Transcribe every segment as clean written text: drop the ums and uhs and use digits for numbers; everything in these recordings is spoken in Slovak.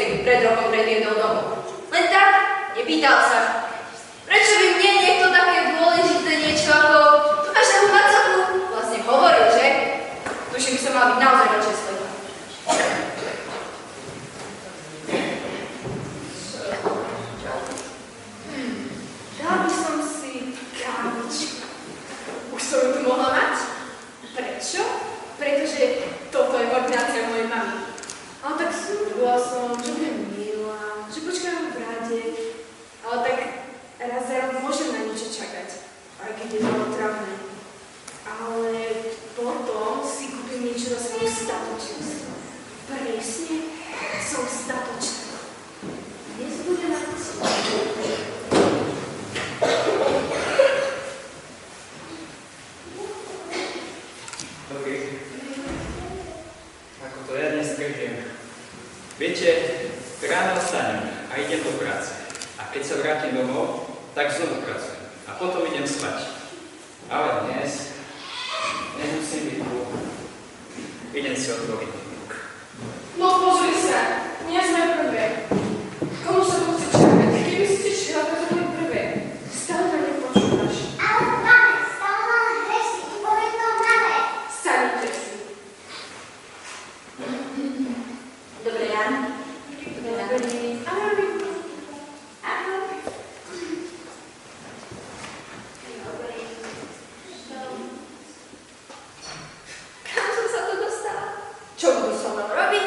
keď ju pred rokom predviedol domov. Len tak, nepýtal sa. Prečo by mne niekto také dôležité niečo ako tú vašeho macoku vlastne hovoril, že? Tuším, by som mal byť naozaj radšej slepá. Dal by som si kávičku. Už som ju tu mohla mať? Prečo? Pretože toto je ordinácia mojej mamy. Ale tak slúbila som, že budem milá, že počkám v rade. Ale tak raz za rok môžem na niečo čakať, aj keď je to otravné. Ale potom si kúpim niečo za svoju statočnosť. Presne, som statočná. Dnes bude na to. Dobrý. Ako to ja dnes prežijem. Viete, ráno vstanem a idem do práce. A keď sa vrátim domov, tak znovu pracujem. A potom idem spať. Ale dnes nemusím byť tu. Idem si otvoriť notebook. No pozri sa, nie sme prvé. Komu sa tu chce čakať? Keby si šla, tak to bude prvé. Stále ma nepočúvaš. Ale máme, stále máme hreši i povedom máme. Stanite si. Dobrý ráno. Dobrý. Ahoj. Ahoj. Kam som sa tu dostala? Čo budú so mnou robiť?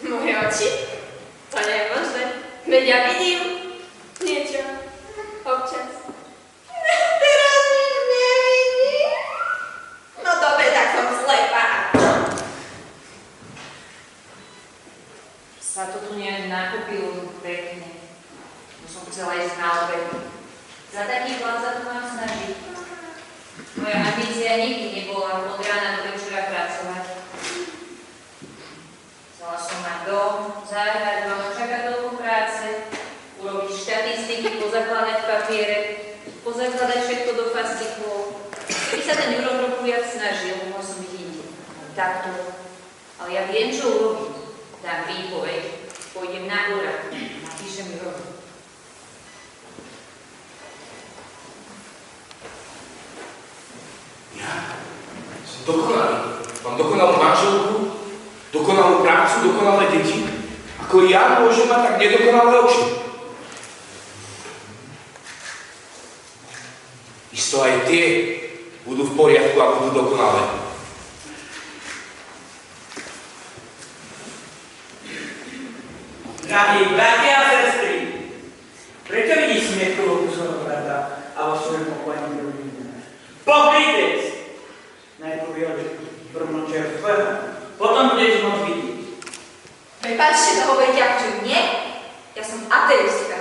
Moje oči? To nie je možné. Veď ja vidím niečo. Občas. Teraz nič nevidím. No dobre, tak som slepá. Sa to tu nejak nakúpilo pekne. Už som chcela ísť na obed. Za taký plat sa to mám snažiť. Moja ambícia nikdy nebola od rána do večera pracovať. Chcela som mať dom, záhradu, ale čaká toľko práce, urobiť štatistiky, pozakladať papiere, pozakladať všetko do fascikov. Keby sa ten Juro trochu viac snažil, mohol som byť inde. Takto. Ale ja viem, čo urobím. Dám výpoveď, pôjdem na úrad, napíšem Jurovi. Ja som dokonalý. Mám dokonalú manželku, dokonalú prácu, dokonalé deti. Ako ja môžem mať tak nedokonalé oči? Isto aj tie budú v poriadku a budú dokonalé. Drahí bratia a sestry, prečo vidíš smietkovú svojho brata a vo svojom pokoji druhým? Pokrytec! Najprv vyhodíš brvno čerstvého, potom budeš môcť vidieť. Prepáčte, to hovoríte akože mne? Ja som ateistka.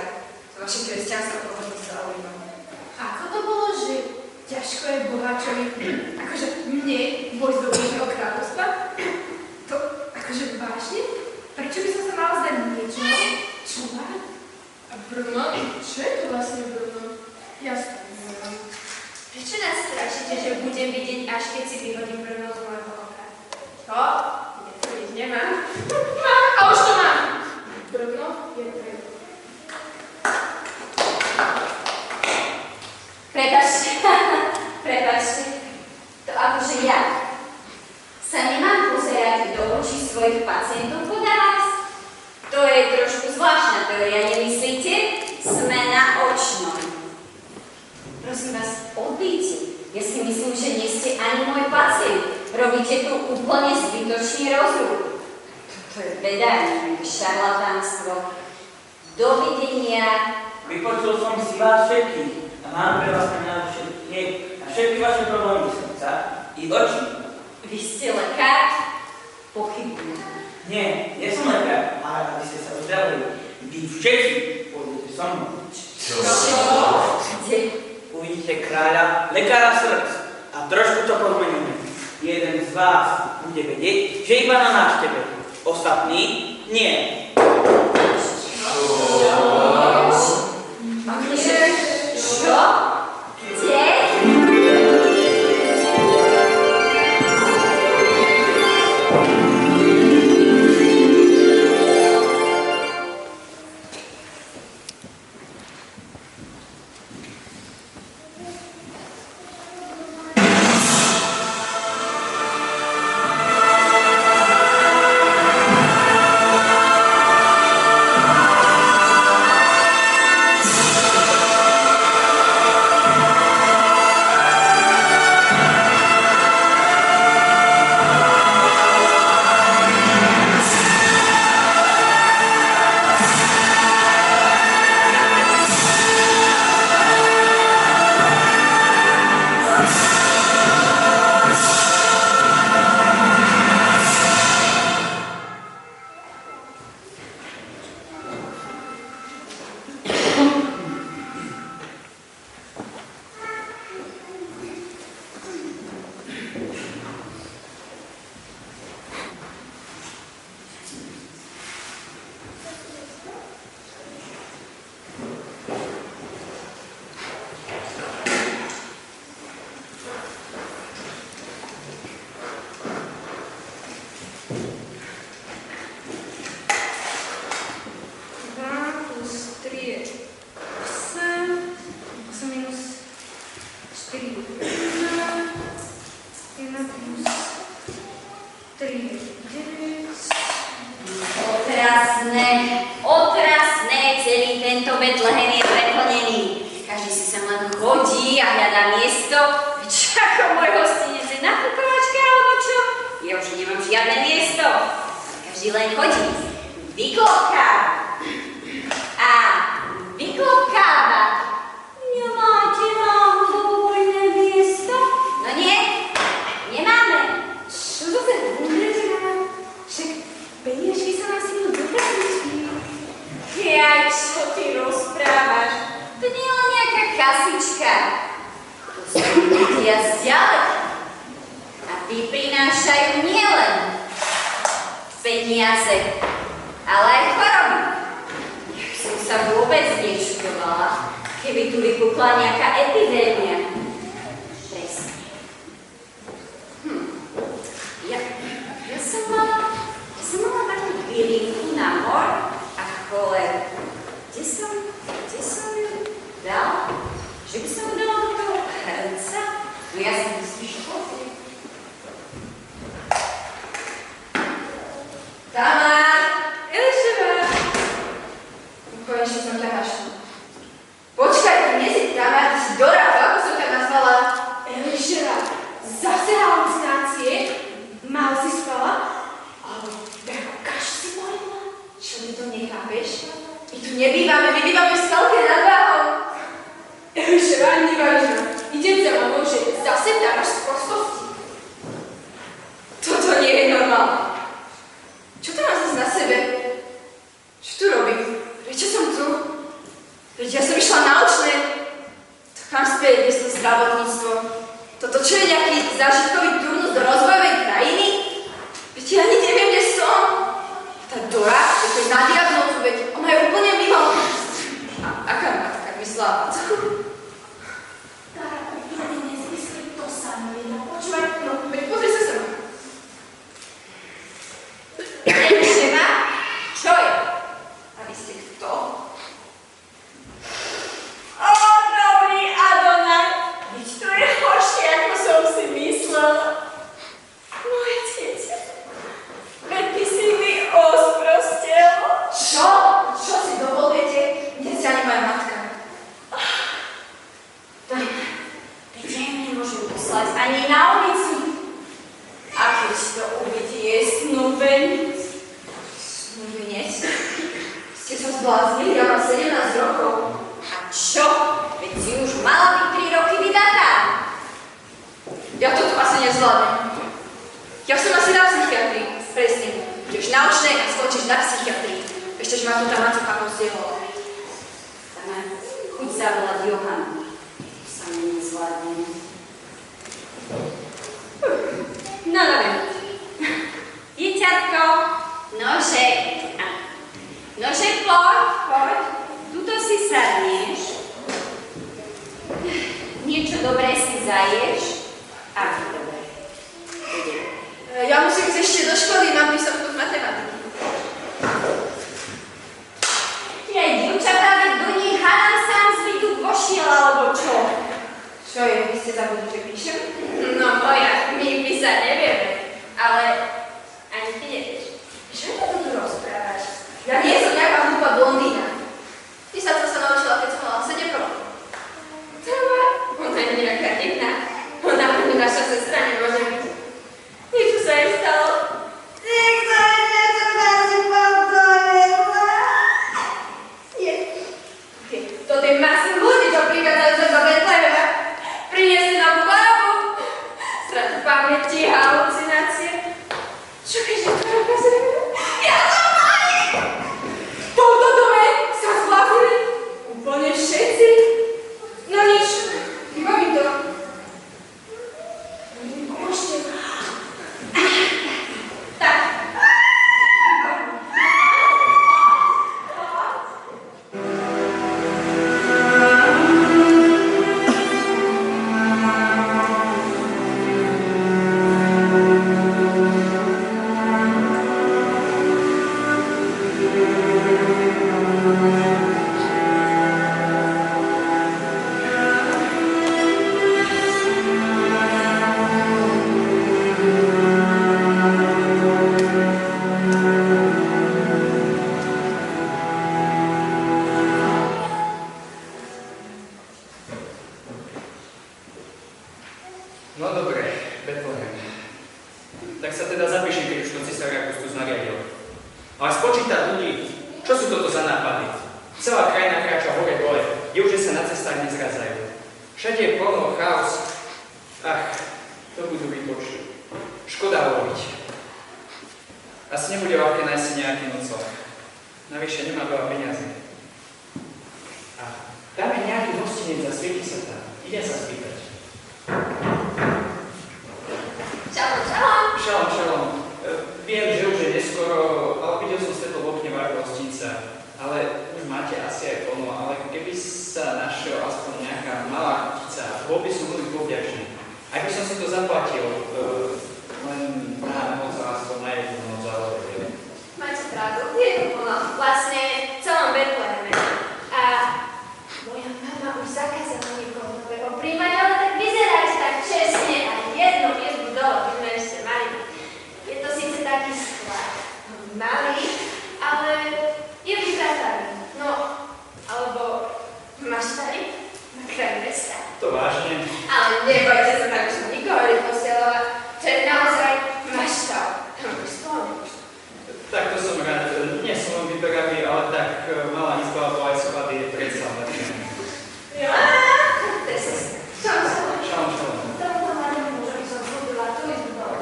To vaše kresťanské pohodne sa zaujíma. Ako to bolo, že ťažko je boháčovi, akože mne, vojsť do Božieho kráľovstva? To, akože vážne? Prečo by som sa mala zdať niečo? Čo má? A Brno? Čo je to vlastne Brno? Ja sa neviem. Prečo nás strašíte, že budem vidieť, až keď si vyhodím Brno z môjho oka? Čo? To nič nemám. A už to mám! Brno je preto. Prepáčte, prepáčte. To akože ja sa nemám pozerať do očí svojich pacientov podľa vás? To je trošku zvláštna teória, nemyslíte? Sme na očnom. Prosím vás, odíďte. Ja si myslím, že nie ste ani môj pacient. Robíte tu úplne zbytočný rozruch. To je veda, nejaké šarlatánstvo. Dovidenia. Vypočul som si vás všetkých a mám pre vás na všetky vaše problémy srdca i oči. Vy ste lekár? Pochybujem. Nie, nie som lekár, ale aby ste sa uzdravili. Vy všetci pôjdete so mnou. Čo? Kde? Uvidíte kráľa, lekára srdc a trošku to pozmeníme. Jeden z vás bude vedieť, že iba na návšteve. Ostatní nie. Čo? Kde? musí len chodiť. Vyklopkáva. A vyklopkáva. Nemáte náhodou voľné miesto? No nie, nemáme. Čo to ten umrete, mama? Však peniažky sa nás idú do práci. Jaj, čo ty rozprávaš? To nie je len nejaká kasička. To sú ľudia zďaleka. A tí prinášajú nielen peniaze, ale aj choroby. Ja by som sa vôbec nečudovala, keby tu vypukla nejaká epidémia. Presne. Ja som mala takú bylinku na mor a choleru. Kde som ju dala? Že by som ju dala do toho hrnca? No ja som musíš pozrieť. Tamár! Eliševa! Konečne som ťa našla. Počkaj, ty nie si Tamár, ty si Dora, ako som ťa nazvala? Eliševa, zase halucinácie? Málo si spala? Ale ako kašu si morila? Čo ty to nechápeš? My tu nebývame, my bývame v Skalke nad Váhom. Eliševa, nebavíš ma. Idem za mamou, že zase dávaš z prostosti. Toto nie je normálne. Čo to mám zase na sebe? Čo tu robím? Prečo som tu? Veď ja som išla na učné. To kam späť, kde to zdravotníctvo? Toto čo je nejaký zážitkový turnus do rozvojovej krajiny? Veď ja ani neviem, kde som. Tá Dora, to je na diagnózu, veď ona je úplne mimo. A aká matka myslela? Tára, úplne nezmysli, to sa nejedná. Počúvaj, no, veď pozri sa sem. Eliševa? Čo je? A vy ste kto? Ó, dobrý Adonaj, veď to je horšie, ako som si myslela. Moje dieťa, veď ty si mi osprostel. Čo? Čo si dovolujete? Nie si ani moja matka. Veď ja ju nemôžem poslať ani na ulicu. A keď to uvidí, je snúbenec. Snúbenec? Ste sa zbláznili, ja mám 17 rokov. A čo? Veď si už mala byť 3 roky vydatá. Ja toto asi nezvládnem. Ja som asi na psychiatrii. Presne. Ideš naučné a skončíš na psychiatrii. Ešte, že ma tu tá macocha pozdiehala. Tamar, chuť zavolať Johanu. To sa mi nezvládnem. No dobre. Dieťatko, nože. Nože, poď. Tuto si sadneš. Niečo dobré si zaješ. A dobre. Ja musím ísť ešte do školy, mám písomku z matematiky. Jej, dievčatá, veď do nej hádam sám z vidu vošiel, alebo čo? Čo je? Vy ste zabudli, že píšem? No moja, my písať nevieme, ale ani ty nevieš. Čo to tu rozprávaš? Ja nie som nejaká hlúpa blondína. Ty sa to sa naučila, keď som mala 7 rokov. Tamar, ona je nejaká divná. Ona ani naša sestra nemôže byť. Niečo sa jej stalo. Nikto jej netrvá si pozdravila. To tie masy ľudí, čo prichádzajú sem do Betlehema. Priniesli nám babu. Stratu pamäti, halucinácie. Čo keď je to rozprávajú? Ja som mali! Čo sú toto za nápady? Celá krajina kráča hore dole, dievče sa na cestách nezrazajú. Všade je plno chaos. Ach, to budú výpočty. Škoda urobiť. Asi nebude ľahké nájsť si nejaký noclah. Navyše nemá veľa peniazy. A tam je nejaký hostinec a svieti sa tam. Idem sa spýtať. Šalom, šalom. Šalom, šalom. Viem, že už je neskoro, ale videl som svetlo v okne vášho hostinca. Ale už máte asi aj plno, ale keby sa našiel aspoň nejaká malá chutica, bol by som veľmi povďačný. Ak by som si to zaplatil, len na noc, aspoň na jednu noc, ale... Máte pravdu, je to plno. Vlastne v celom Betleheme. A moja mama už zakázala niekoho nového príjmať, ale tak vyzeráte tak čestne a jednu izbu dole by sme ešte mali. Je to síce taký sklad, malý, ale je vyprataný. No, alebo maštaný na kraj mesta. To vážne? Ale nebojte sa, tak už som nikoho neposieľala. To je naozaj maštal. Tak to som rád. Nie som len vyberavý, ale tak malá izba alebo aj sklady je predsa lepšie. Jo, to je sestra. Šalom, šalom. Šalom, šalom. Tomuto mladému mužovi som kúpila tú izbu dole.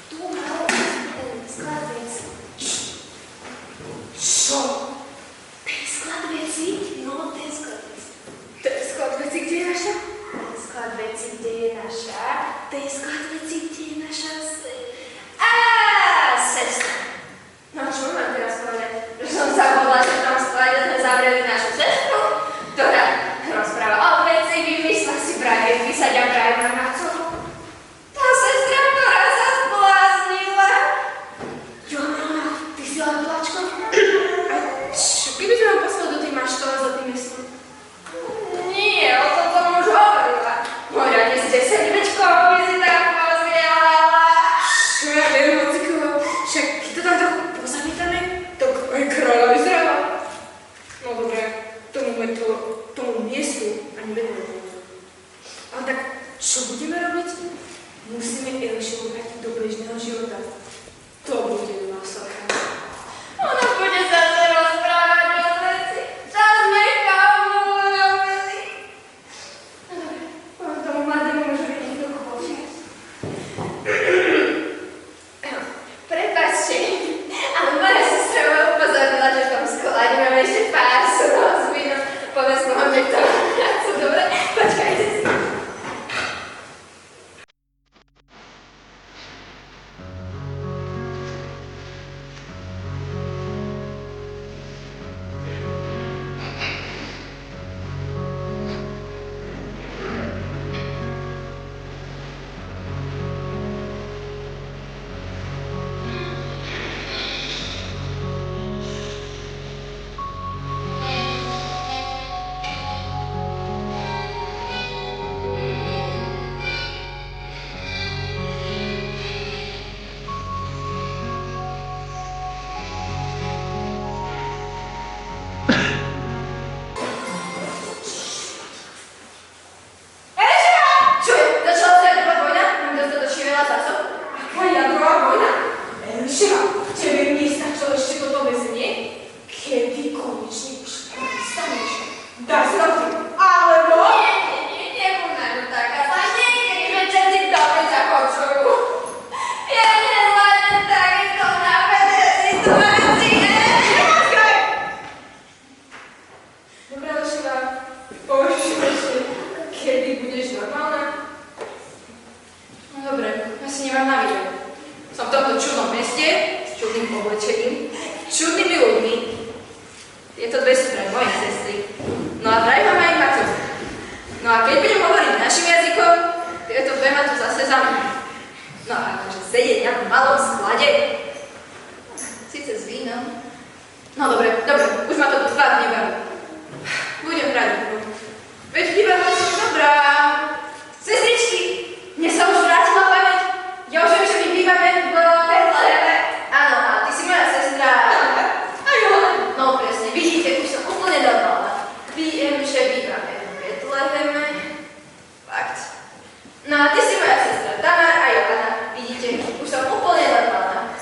Tu mal ten sklad veci. Čo? Ten sklad veci? No, ten sklad veci. Ten sklad veci, kde je naša? Ten sklad veci, kde je naša? Ten sklad veci, kde je naša? Sestra. No čo mám teraz povedať? Že som zabudla, že v tom sklade sme zavreli našu sestru, ktorá rozpráva o veci, vymyslela si práve písať a práve na co? Tá sestra, ktorá sa zbláznila. Jo, mama, ty si len plačko? A čo, keby sme ho poslali do tej maštole za tým mestom? Nie, o tom som už hovorila. Moja 10-10-večkovú vizita pozvielala. Čo ja viem, hocikoho, však keď to tam trochu pozamietame, tak aj kráľa vyzerala. No dobre, tomu miestu ani vedelo. Ale tak, čo budeme robiť? Musíme Elišu vrátiť do bežného života. To bude masakra. Ona bude zase rozprávať o veci. Čo sme komu urobili? No dobre, poviem tomu mladému mužovi niekto povedať. Prepáčte, ale moja sestra ma upozornila, že v tom sklade máme ešte pár surov s vínom. Povedzme vám niekto. Dobre, počkajte si. No a ty si moja sestra Tamar a Johana. Vidíte, už som úplne normálna.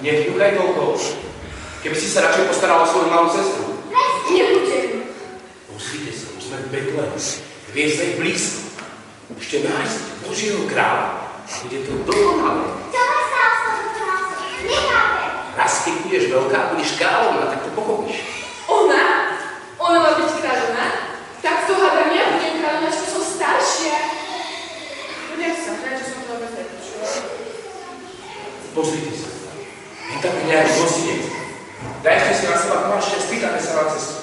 Nefňukaj toľko. Keby si sa radšej postarala o svoju malú sestru. Nebudem. Pozrite sa, už sme v Betleheme. Hviezda je blízko. Ešte nájsť Božieho kráľa. A bude to dokonalé. Čo ma sa o tom kráľu? Nechápem. Raz, keď budeš veľká, budeš kráľovná, tak to pochopíš. Ona? Ona má byť kráľovná? Tak to hádam ja budem kráľovná, čo som staršia. Budem sa, prečo som to vôbec nepočula. Pozrite sa. Je tam nejaký gostinec. Dajte si na seba plášť a spýtate sa na cestu.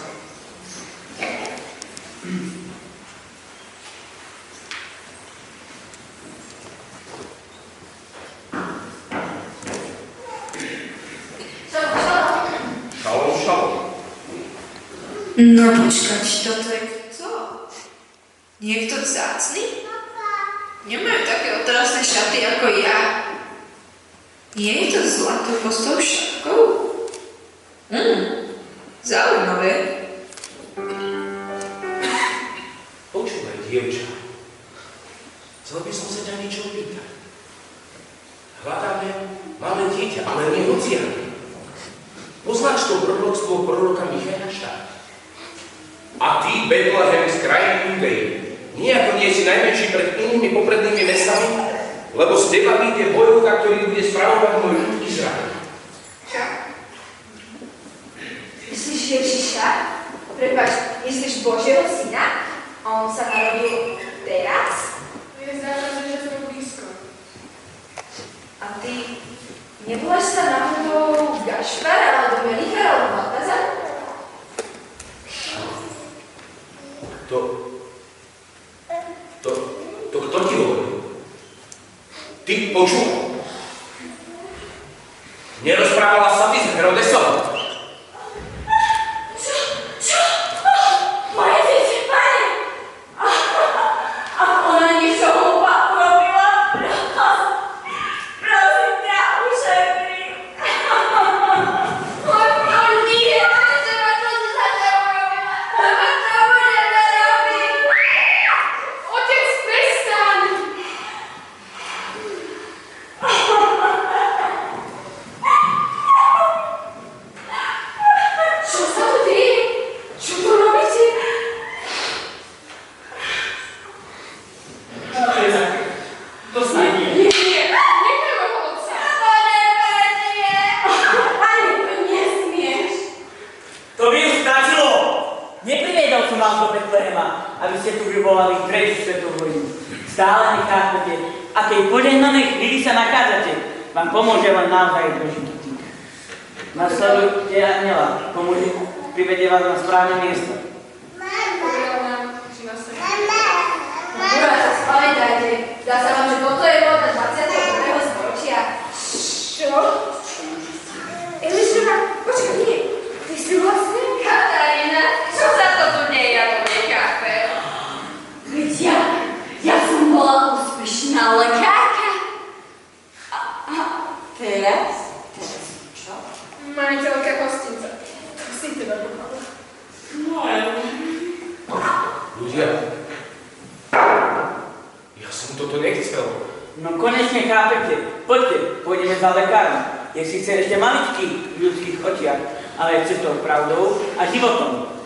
Šalom, šalom. No počkať, toto je kto? Niekto vzácny? Nemajú také otrasné šaty ako ja. Nie je to zlatokostou šapkou? Zaujímavé. Počúvaj, dievča. Chcel by som sa ťa niečo opýtať. Hľadáme malé dieťa, ale nie hociaké. Poznáš to proroctvo proroka Micheáša? A ty, Betlehem z krajiny Judei, nijako nie si najmenší pred inými poprednými mestami, lebo z teba vyjde bojovka, ktorý bude spravovať môj ľud Izrael. Čo? Myslíš Ježiša? Prepáč, myslíš Božieho syna? A on sa narodil teraz? Je zdá, že sme blízko. A ty neboláš sa náhodou Gašpar alebo Melichar alebo Baltazar? To kto ti hovorí? Ty počúvaj. Nerozprávala sa ty s Herodesom? Čo? Moje dieťa, pane! A ona niečo hlúpa urobila? Prosím ťa, ušetri. O nie! Čo sa urobila? Čo budeme robiť? Otec, prestaň! akej požehnanej chvíli sa nachádzate, vám pomôže len naozaj Boží dotyk. Nasledujte anjela, privedie vás na správne miesto. Kurá sa spamätajte, zdá sa vám, že toto je voda 21. storočia. Čo? Elišova, počkaj, nie. Ty si vlastne? Katarína, čo sa to tu deje, ja to nechápem. Veď ja som bola úspešná lekárka. A teraz čo? Majiteľka hostinca. To si teda dopadla. Ľudia, ja som toto nechcel. No konečne chápete. Poďte, pôjdeme za lekárom. Je síce ešte maličký v ľudských očiach, ale je cestou pravdou a životom.